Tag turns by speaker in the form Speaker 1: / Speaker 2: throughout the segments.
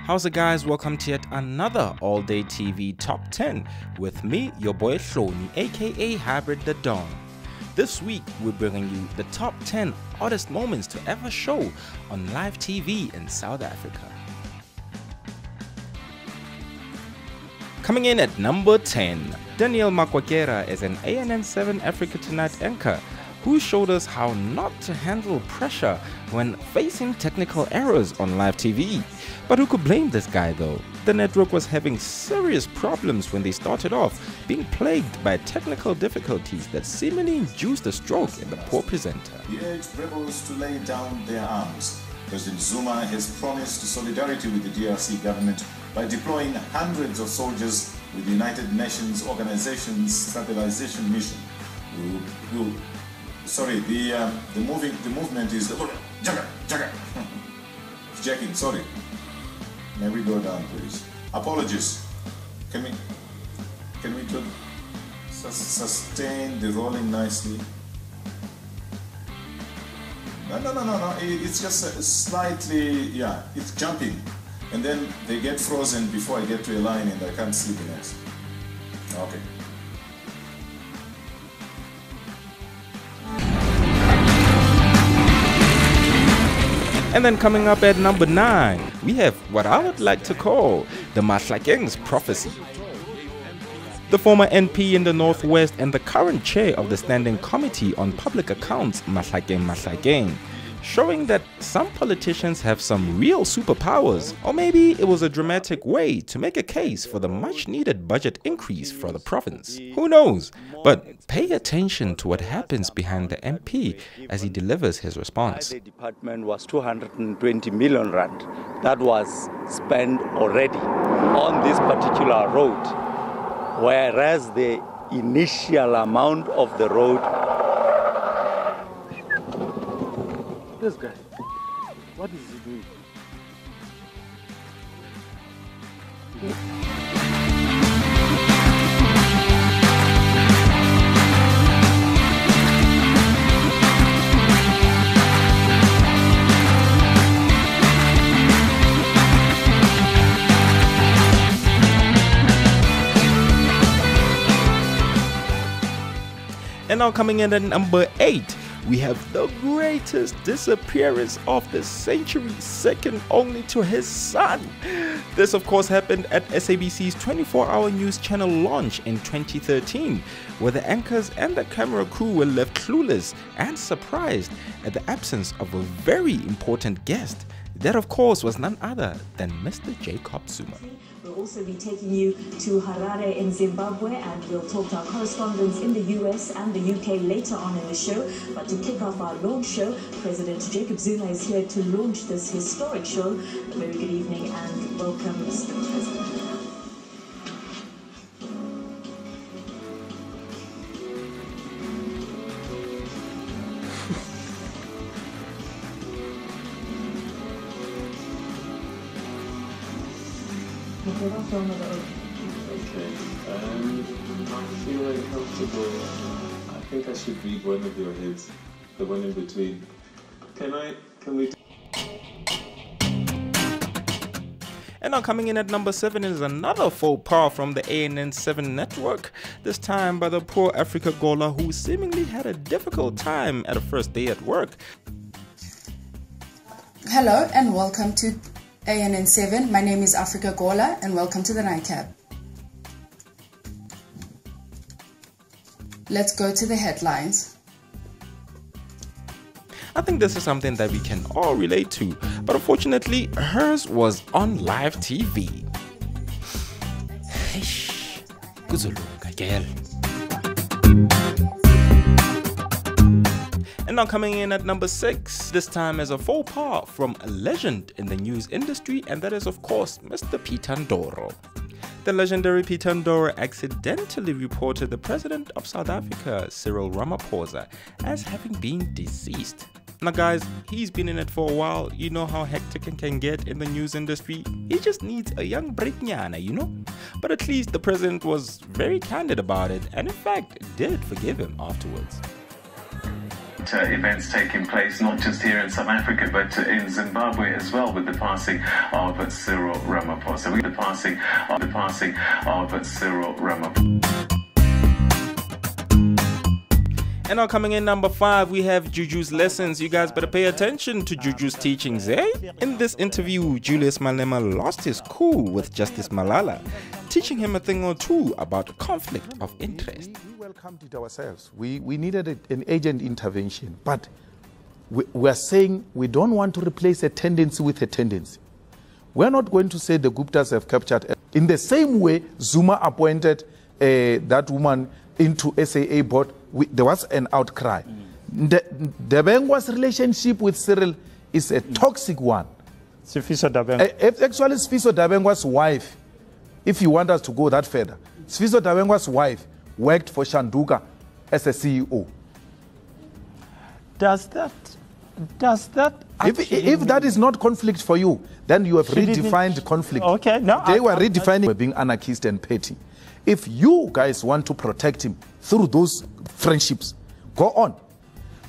Speaker 1: How's it, guys? Welcome to yet another all-day TV top 10 with me, your boy Hloni, aka Hybrid the Don. This week we're bringing you the top 10 oddest moments to ever show on live TV in South Africa. Coming in at number 10, Daniel Makwakera is an ANN7 Africa Tonight anchor who showed us how not to handle pressure when facing technical errors on live TV. But who could blame this guy though? The network was having serious problems when they started off, being plagued by technical difficulties that seemingly induced a stroke in the poor presenter.
Speaker 2: He urged rebels to lay down their arms. President Zuma has promised solidarity with the DRC government by deploying hundreds of soldiers with the United Nations Organization's stabilization mission. The movement is jacking. Sorry. May we go down, please? Apologies. Can we sustain the rolling nicely? No. It's just slightly, yeah. It's jumping, and then they get frozen before I get to a line, and I can't see the next. Okay.
Speaker 1: And then coming up at number 9, we have what I would like to call the Mahlakeng's prophecy. The former NP in the Northwest and the current chair of the Standing Committee on Public Accounts, Mahlakeng, showing that some politicians have some real superpowers, or maybe it was a dramatic way to make a case for the much needed budget increase for the province. Who knows? But pay attention to what happens behind the MP as he delivers his response.
Speaker 3: The department was 220 million rand that was spent already on this particular road, whereas the initial amount of the road. This guy, what is he doing?
Speaker 1: And now coming in at number 8, we have the greatest disappearance of the century, second only to his son. This of course happened at SABC's 24-hour news channel launch in 2013, where the anchors and the camera crew were left clueless and surprised at the absence of a very important guest. That of course was none other than Mr. Jacob Zuma.
Speaker 4: We'll also be taking you to Harare in Zimbabwe, and we'll talk to our correspondents in the US and the UK later on in the show. But to kick off our launch show, President Jacob Zuma is here to launch this historic show. Very good evening and welcome, Mr. President.
Speaker 5: Okay, I'm feeling comfortable. I think I should read one of your hits, the one in between. Can we?
Speaker 1: And now coming in at number 7 is another faux pas from the ANN7 network, this time by the poor Africa Gola who seemingly had a difficult time at a first day at work.
Speaker 6: Hello and welcome to ANN7. My name is Africa Gola and welcome to the nightcap. Let's go to the headlines.
Speaker 1: I think this is something that we can all relate to, but unfortunately hers was on live TV. And now coming in at number 6, this time as a faux pas from a legend in the news industry, and that is of course Mr. Peter Ndoro. The legendary Peter Ndoro accidentally reported the President of South Africa, Cyril Ramaphosa, as having been deceased. Now guys, he's been in it for a while. You know how hectic it can get in the news industry. He just needs a young breaknyana, you know? But at least the president was very candid about it and in fact did forgive him afterwards.
Speaker 7: events taking place not just here in South Africa but in Zimbabwe as well, with the passing of Cyril Ramaphosa. With the passing of Cyril Ramaphosa.
Speaker 1: And now coming in number 5, we have Juju's lessons. You guys better pay attention to Juju's teachings, eh? In this interview, Julius Malema lost his cool with Justice Malala, teaching him a thing or two about conflict of interest.
Speaker 8: We welcomed it ourselves. We needed an agent intervention, but we are saying we don't want to replace a tendency with a tendency. We're not going to say the Guptas have captured. In the same way, Zuma appointed that woman into SAA board, there was an outcry. Dabengwa's relationship with Cyril is a toxic one.
Speaker 9: Sfiso Dabengwa.
Speaker 8: Actually, Sfiso Dabengwa's wife, if you want us to go that further, Sfiso Dabengwa's wife worked for Shanduka as a CEO.
Speaker 9: Does that
Speaker 8: if that is not conflict for you, then you have redefined conflict.
Speaker 9: Okay, no.
Speaker 8: They were redefining being anarchist and petty. If you guys want to protect him through those friendships, go on.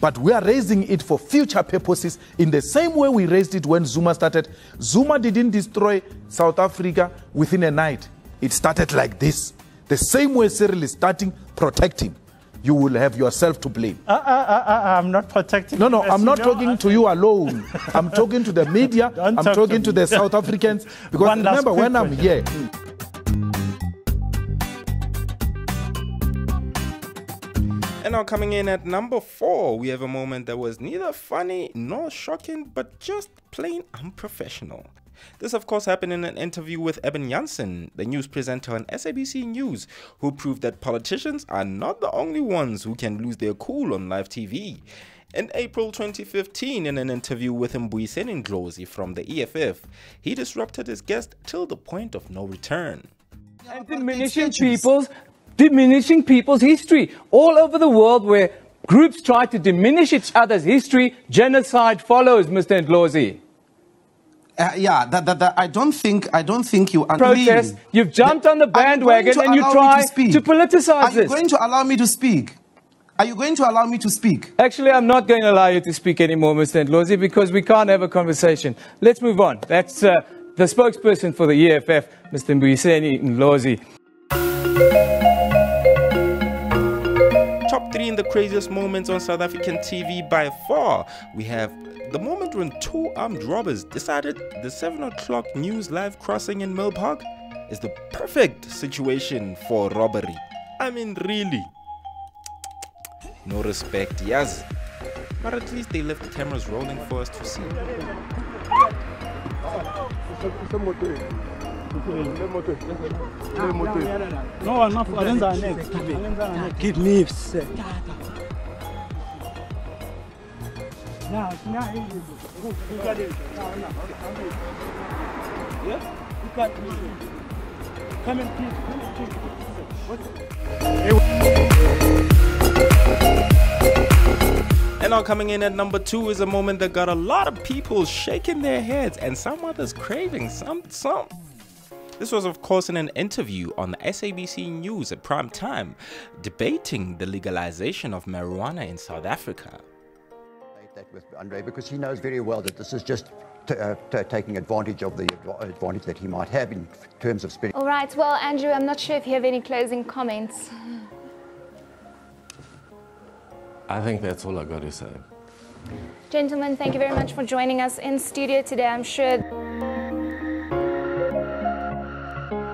Speaker 8: But we are raising it for future purposes in the same way we raised it when Zuma started. Zuma didn't destroy South Africa within a night. It started like this. The same way Cyril is starting, protect him. You will have yourself to blame.
Speaker 9: I'm not protecting.
Speaker 8: No, I'm not talking to you alone. I'm talking to the media. I'm talking to the South Africans. Because remember, when I'm here.
Speaker 1: And now coming in at number 4, we have a moment that was neither funny nor shocking, but just plain unprofessional. This of course happened in an interview with Eben Janssen, the news presenter on SABC News, who proved that politicians are not the only ones who can lose their cool on live TV. In April 2015, in an interview with Mbuyiseni Ndlozi from the EFF, he disrupted his guest till the point of no return.
Speaker 10: And diminishing people's history all over the world, where groups try to diminish each other's history, genocide follows, Mr. Ndlozi.
Speaker 11: I don't think you agree.
Speaker 10: Protest. You've jumped on the bandwagon and you try to politicize this.
Speaker 11: Are you going to allow me to speak? Are you going to allow me to speak?
Speaker 10: Actually, I'm not going to allow you to speak anymore, Mr. Ndlozi, because we can't have a conversation. Let's move on. That's the spokesperson for the EFF, Mr. Mbuyiseni Ndlozi.
Speaker 1: Top 3 in the craziest moments on South African TV by far. We have the moment when 2 armed robbers decided the 7 o'clock news live crossing in Milpark is the perfect situation for robbery. I mean, really. No respect, yes. But at least they left the cameras rolling for us to see.
Speaker 9: No, give me.
Speaker 1: And now coming in at number 2 is a moment that got a lot of people shaking their heads and some others craving some. This was of course in an interview on the SABC News at prime time, debating the legalization of marijuana in South Africa.
Speaker 12: That with Andre, because he knows very well that this is just taking advantage of the advantage that he might have in terms of spending.
Speaker 13: All right, well, Andrew, I'm not sure if you have any closing comments.
Speaker 14: I think that's all I got to say.
Speaker 13: Gentlemen, thank you very much for joining us in studio today. I'm sure.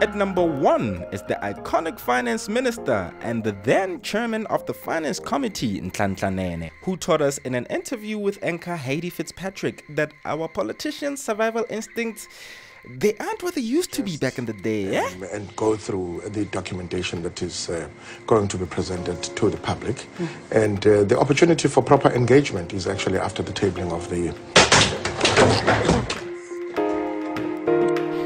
Speaker 1: At number 1 is the iconic finance minister and the then chairman of the finance committee, Nhlanhla Nene, who taught us in an interview with ANCA Heidi Fitzpatrick that our politicians' survival instincts, they aren't what they used to be back in the day, eh?
Speaker 15: And go through the documentation that is going to be presented to the public. And the opportunity for proper engagement is actually after the tabling of the...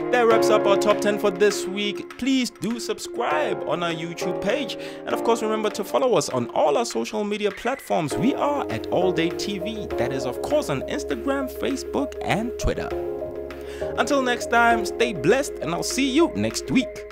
Speaker 1: That wraps up our top 10 for this week. Please do subscribe on our YouTube page. And of course, remember to follow us on all our social media platforms. We are at All Day TV. That is, of course, on Instagram, Facebook, and Twitter. Until next time, stay blessed, and I'll see you next week.